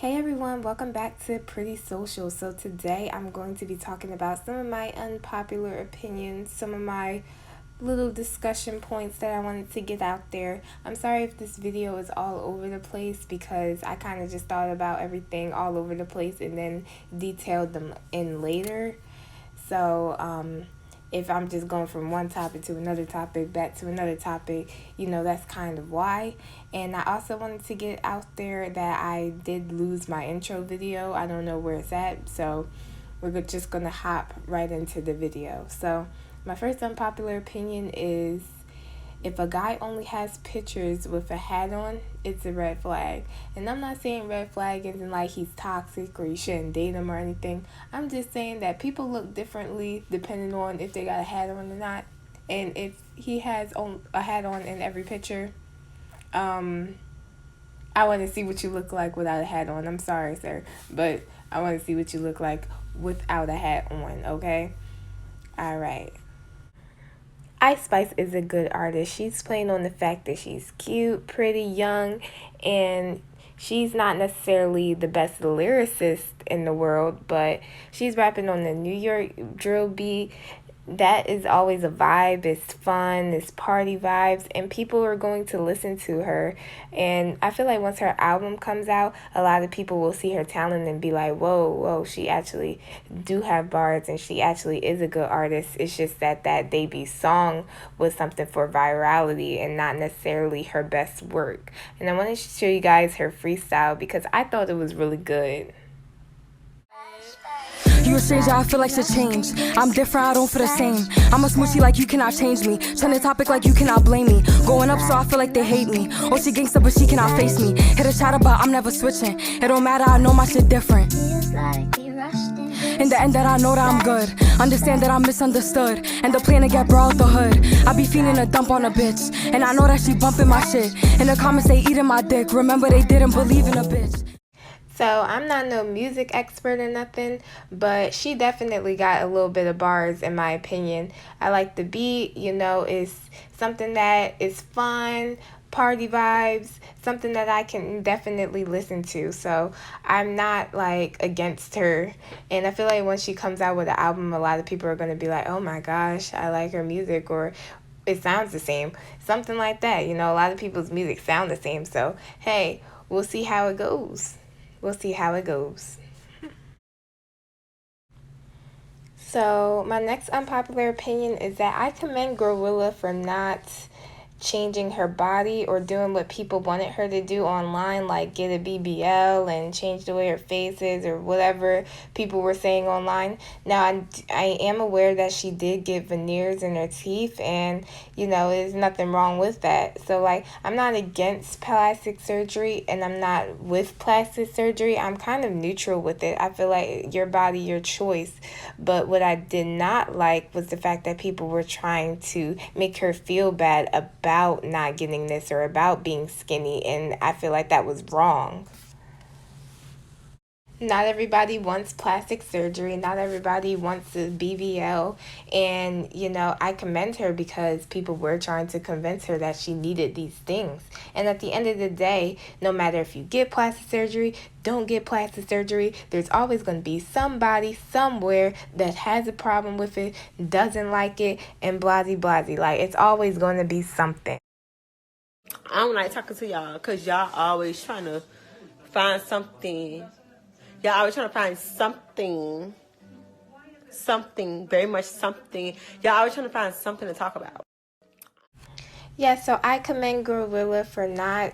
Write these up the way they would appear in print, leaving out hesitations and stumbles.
Hey everyone, welcome back to Pretty Social. So today I'm going to be talking about some of my unpopular opinions, some of my little discussion points that I wanted to get out there. I'm sorry if this video is all over the place because I kind of just thought about everything all over the place and then detailed them in later. So, if I'm just going from one topic to another topic, back to another topic, that's kind of why. And I also wanted to get out there that I did lose my intro video. I don't know where it's at, so we're just going to hop right into the video. So, my first unpopular opinion is if a guy only has pictures with a hat on, it's a red flag. And I'm not saying red flag isn't like he's toxic or you shouldn't date him or anything. I'm just saying that people look differently depending on if they got a hat on or not. And if he has a hat on in every picture, I want to see what you look like without a hat on. I'm sorry, sir, but I want to see what you look like without a hat on, okay? All right. Ice Spice is a good artist. She's playing on the fact that she's cute, pretty, young, and she's not necessarily the best lyricist in the world, but she's rapping on the New York drill beat. That is always a vibe. It's fun, it's party vibes, and people are going to listen to her. And I feel like once her album comes out, a lot of people will see her talent and be like, whoa, she actually do have bars and she actually is a good artist. It's just that debut song was something for virality and not necessarily her best work. And I wanted to show you guys her freestyle because I thought it was really good. You a stranger, I feel like to change. I'm different, I don't feel the same. I'm a smoochie like you cannot change me. Turn the topic like you cannot blame me. Going up so I feel like they hate me. Oh, she gangsta but she cannot face me. Hit a chatter but I'm never switching. It don't matter, I know my shit different. In the end that I know that I'm good. Understand that I'm misunderstood. And the plan to get bro out the hood. I be feeling a dump on a bitch. And I know that she bumping my shit. In the comments they eating my dick. Remember they didn't believe in a bitch. So I'm not no music expert or nothing, but she definitely got a little bit of bars in my opinion. I like the beat, it's something that is fun, party vibes, something that I can definitely listen to. So I'm not like against her. And I feel like when she comes out with an album, a lot of people are going to be like, oh my gosh, I like her music, or it sounds the same. Something like that. A lot of people's music sound the same. So, hey, we'll see how it goes. We'll see how it goes. So, my next unpopular opinion is that I commend Glorilla for not changing her body or doing what people wanted her to do online, like get a BBL and change the way her face is or whatever people were saying online. Now, I am aware that she did get veneers in her teeth, and there's nothing wrong with that. So, like, I'm not against plastic surgery and I'm not with plastic surgery. I'm kind of neutral with it. I feel like your body, your choice. But what I did not like was the fact that people were trying to make her feel bad about not getting this or about being skinny, and I feel like that was wrong. Not everybody wants plastic surgery. Not everybody wants a BBL. And, I commend her because people were trying to convince her that she needed these things. And at the end of the day, no matter if you get plastic surgery, don't get plastic surgery, there's always going to be somebody somewhere that has a problem with it, doesn't like it, and blah-de-blah-de. Like, it's always going to be something. I don't like talking to y'all because y'all always trying to find something. Y'all always trying to find something, very much something. Y'all always trying to find something to talk about. Yeah, so I commend Glorilla for not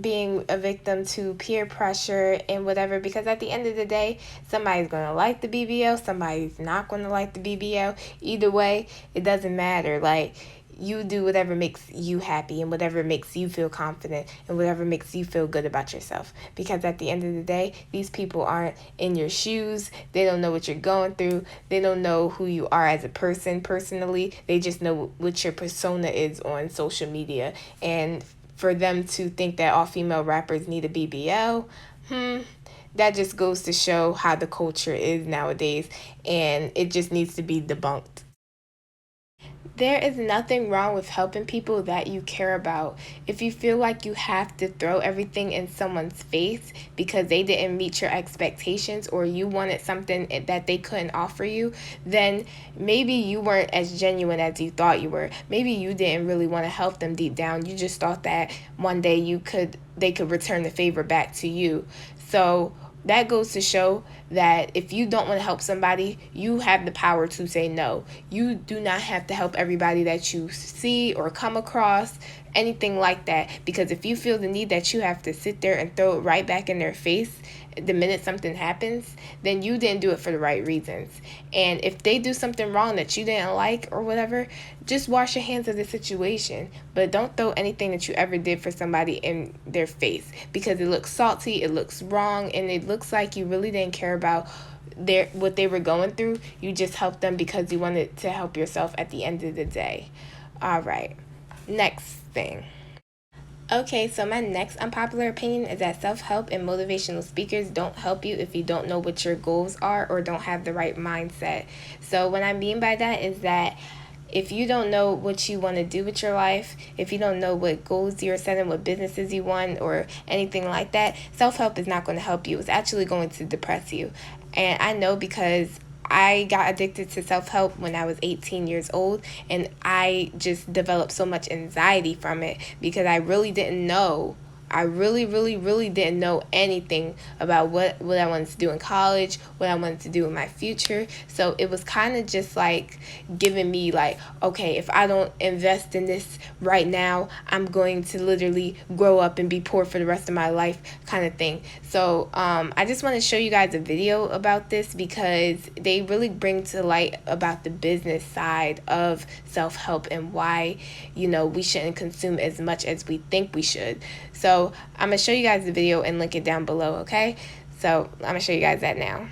being a victim to peer pressure and whatever, because at the end of the day, somebody's going to like the BBL, somebody's not going to like the BBL. Either way, it doesn't matter. Like, you do whatever makes you happy and whatever makes you feel confident and whatever makes you feel good about yourself. Because at the end of the day, these people aren't in your shoes. They don't know what you're going through. They don't know who you are as a person personally. They just know what your persona is on social media. And for them to think that all female rappers need a BBL, that just goes to show how the culture is nowadays. And it just needs to be debunked. There is nothing wrong with helping people that you care about. If you feel like you have to throw everything in someone's face because they didn't meet your expectations or you wanted something that they couldn't offer you, then maybe you weren't as genuine as you thought you were. Maybe you didn't really want to help them deep down. You just thought that one day they could return the favor back to you. So that goes to show that if you don't want to help somebody, you have the power to say no. You do not have to help everybody that you see or come across, anything like that. Because if you feel the need that you have to sit there and throw it right back in their face the minute something happens, then you didn't do it for the right reasons. And if they do something wrong that you didn't like or whatever, just wash your hands of the situation. But don't throw anything that you ever did for somebody in their face, because it looks salty, it looks wrong, and it looks like you really didn't care about what they were going through. You just helped them because you wanted to help yourself at the end of the day. All right, next thing. Okay, so my next unpopular opinion is that self-help and motivational speakers don't help you if you don't know what your goals are or don't have the right mindset. So what I mean by that is that if you don't know what you want to do with your life, if you don't know what goals you're setting, what businesses you want, or anything like that, self-help is not going to help you. It's actually going to depress you. And I know because I got addicted to self-help when I was 18 years old, and I just developed so much anxiety from it because I really didn't know. I really didn't know anything about what I wanted to do in college, what I wanted to do in my future. So it was kind of just like giving me like, okay, if I don't invest in this right now, I'm going to literally grow up and be poor for the rest of my life kind of thing. So I just want to show you guys a video about this because they really bring to light about the business side of self-help and why, we shouldn't consume as much as we think we should. So I'm going to show you guys the video and link it down below, okay? So I'm going to show you guys that now.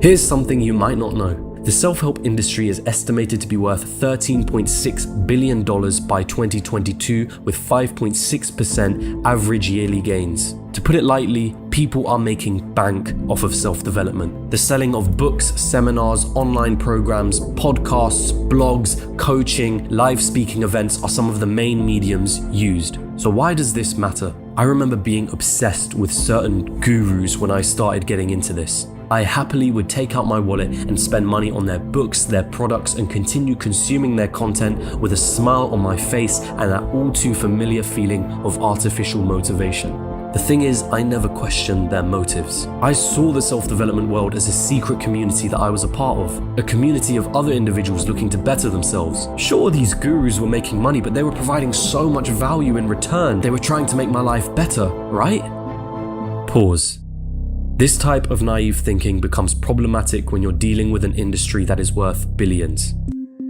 Here's something you might not know. The self-help industry is estimated to be worth $13.6 billion by 2022 with 5.6% average yearly gains. To put it lightly, people are making bank off of self-development. The selling of books, seminars, online programs, podcasts, blogs, coaching, live speaking events are some of the main mediums used. So why does this matter? I remember being obsessed with certain gurus when I started getting into this. I happily would take out my wallet and spend money on their books, their products, and continue consuming their content with a smile on my face and that all too familiar feeling of artificial motivation. The thing is, I never questioned their motives. I saw the self-development world as a secret community that I was a part of, a community of other individuals looking to better themselves. Sure, these gurus were making money, but they were providing so much value in return. They were trying to make my life better, right? Pause. This type of naive thinking becomes problematic when you're dealing with an industry that is worth billions.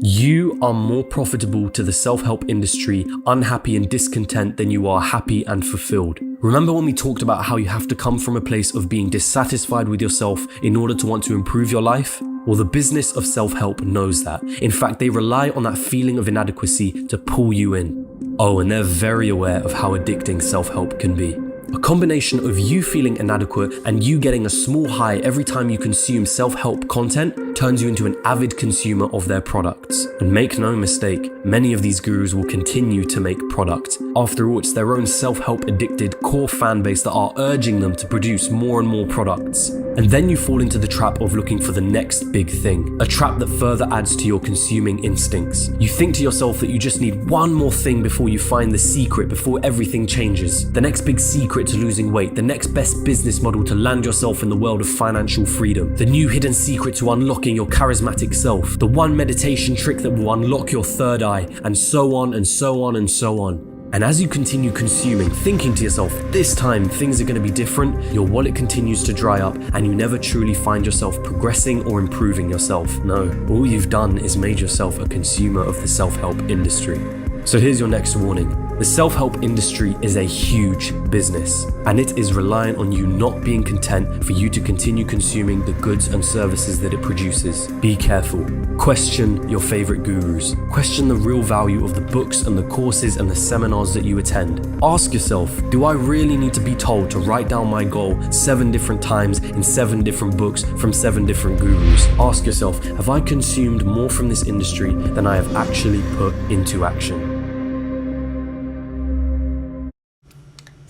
You are more profitable to the self-help industry unhappy and discontent than you are happy and fulfilled. Remember when we talked about how you have to come from a place of being dissatisfied with yourself in order to want to improve your life? Well, the business of self-help knows that. In fact, they rely on that feeling of inadequacy to pull you in. Oh, and they're very aware of how addicting self-help can be. A combination of you feeling inadequate and you getting a small high every time you consume self-help content turns you into an avid consumer of their products. And make no mistake, many of these gurus will continue to make product. After all, it's their own self-help addicted core fan base that are urging them to produce more and more products. And then you fall into the trap of looking for the next big thing, a trap that further adds to your consuming instincts. You think to yourself that you just need one more thing before you find the secret, before everything changes. The next big secret to losing weight, the next best business model to land yourself in the world of financial freedom, the new hidden secret to unlocking your charismatic self, the one meditation trick that will unlock your third eye, and so on and so on and so on. And as you continue consuming, thinking to yourself, this time things are going to be different, your wallet continues to dry up and you never truly find yourself progressing or improving yourself. No, all you've done is made yourself a consumer of the self-help industry. So here's your next warning. The self-help industry is a huge business, and it is reliant on you not being content for you to continue consuming the goods and services that it produces. Be careful. Question your favorite gurus. Question the real value of the books and the courses and the seminars that you attend. Ask yourself, do I really need to be told to write down my goal 7 different times in 7 different books from 7 different gurus? Ask yourself, have I consumed more from this industry than I have actually put into action?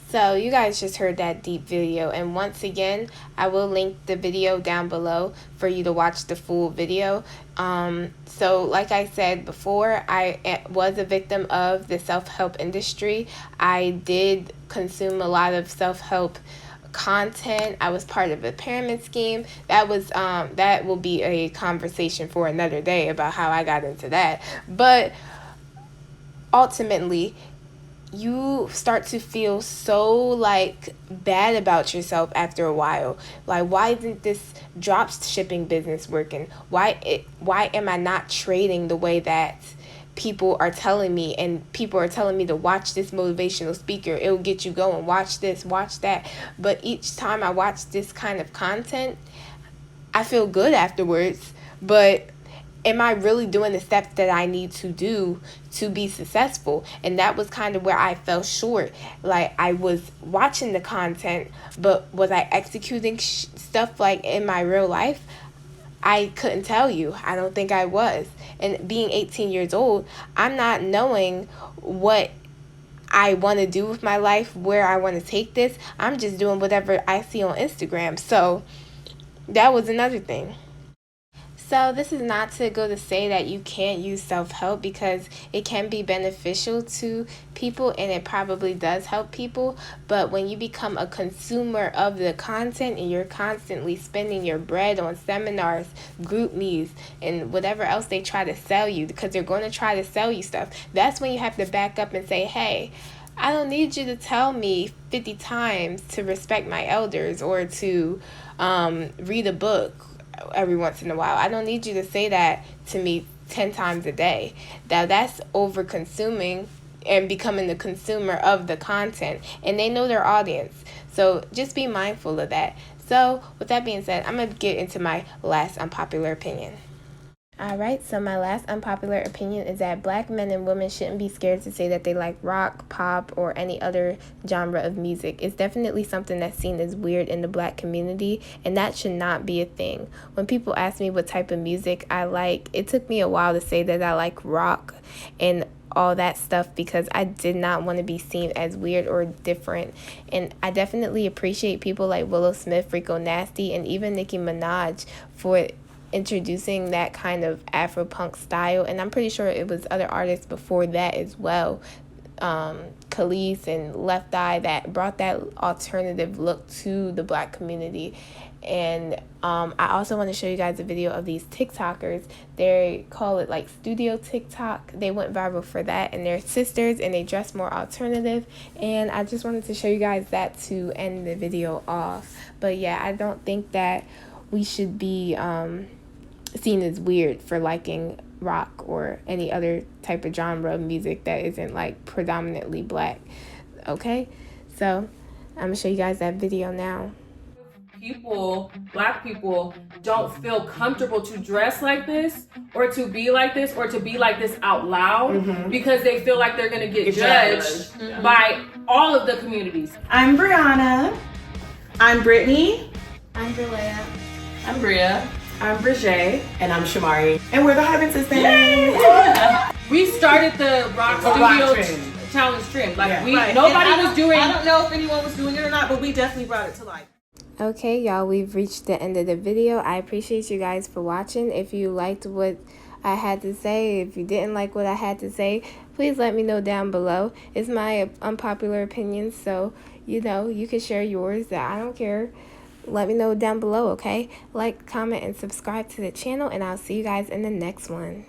So you guys just heard that deep video, and once again I will link the video down below for you to watch the full video. So like I said before, I was a victim of the self-help industry. I did consume a lot of self-help content. I was part of a pyramid scheme. That will be a conversation for another day about how I got into that. But ultimately, you start to feel so like bad about yourself after a while. Like, why isn't this drop shipping business working? Why am I not trading the way that people are telling me, and people are telling me to watch this motivational speaker, it'll get you going, watch this, watch that. But each time I watch this kind of content, I feel good afterwards, but am I really doing the steps that I need to do to be successful? And that was kind of where I fell short. Like, I was watching the content, but was I executing stuff like in my real life? I couldn't tell you. I don't think I was. And being 18 years old, I'm not knowing what I want to do with my life, where I want to take this. I'm just doing whatever I see on Instagram. So that was another thing. So this is not to go to say that you can't use self-help, because it can be beneficial to people and it probably does help people. But when you become a consumer of the content and you're constantly spending your bread on seminars, group me's, and whatever else they try to sell you, because they're going to try to sell you stuff, that's when you have to back up and say, hey, I don't need you to tell me 50 times to respect my elders or to read a book every once in a while. I don't need you to say that to me 10 times a day. That's over consuming and becoming the consumer of the content, and they know their audience. So just be mindful of that. So with that being said, I'm going to get into my last unpopular opinion. Alright, so my last unpopular opinion is that black men and women shouldn't be scared to say that they like rock, pop, or any other genre of music. It's definitely something that's seen as weird in the black community, and that should not be a thing. When people ask me what type of music I like, it took me a while to say that I like rock and all that stuff, because I did not want to be seen as weird or different. And I definitely appreciate people like Willow Smith, Rico Nasty, and even Nicki Minaj for introducing that kind of Afro-punk style, and I'm pretty sure it was other artists before that as well, Khalees and Left Eye, that brought that alternative look to the black community. And I also want to show you guys a video of these TikTokers. They call it like studio TikTok. They went viral for that, and they're sisters and they dress more alternative, and I just wanted to show you guys that to end the video off. But yeah, I don't think that we should be seen as weird for liking rock or any other type of genre of music that isn't like predominantly black. Okay, so I'm gonna show you guys that video now. Black people don't feel comfortable to dress like this or to be like this or to be like this out loud, because they feel like they're gonna get judged by all of the communities. I'm Brianna. I'm Brittany. I'm Glorilla. I'm Bria. I'm Brigette. And I'm Shamari. And we're the Hyben Sisters. We started the rock studio challenge trend. Like nobody was doing. I don't know if anyone was doing it or not, but we definitely brought it to life. Okay, y'all, we've reached the end of the video. I appreciate you guys for watching. If you liked what I had to say, if you didn't like what I had to say, please let me know down below. It's my unpopular opinion, so you know, you can share yours. I don't care. Let me know down below, okay? Like, comment, and subscribe to the channel, and I'll see you guys in the next one.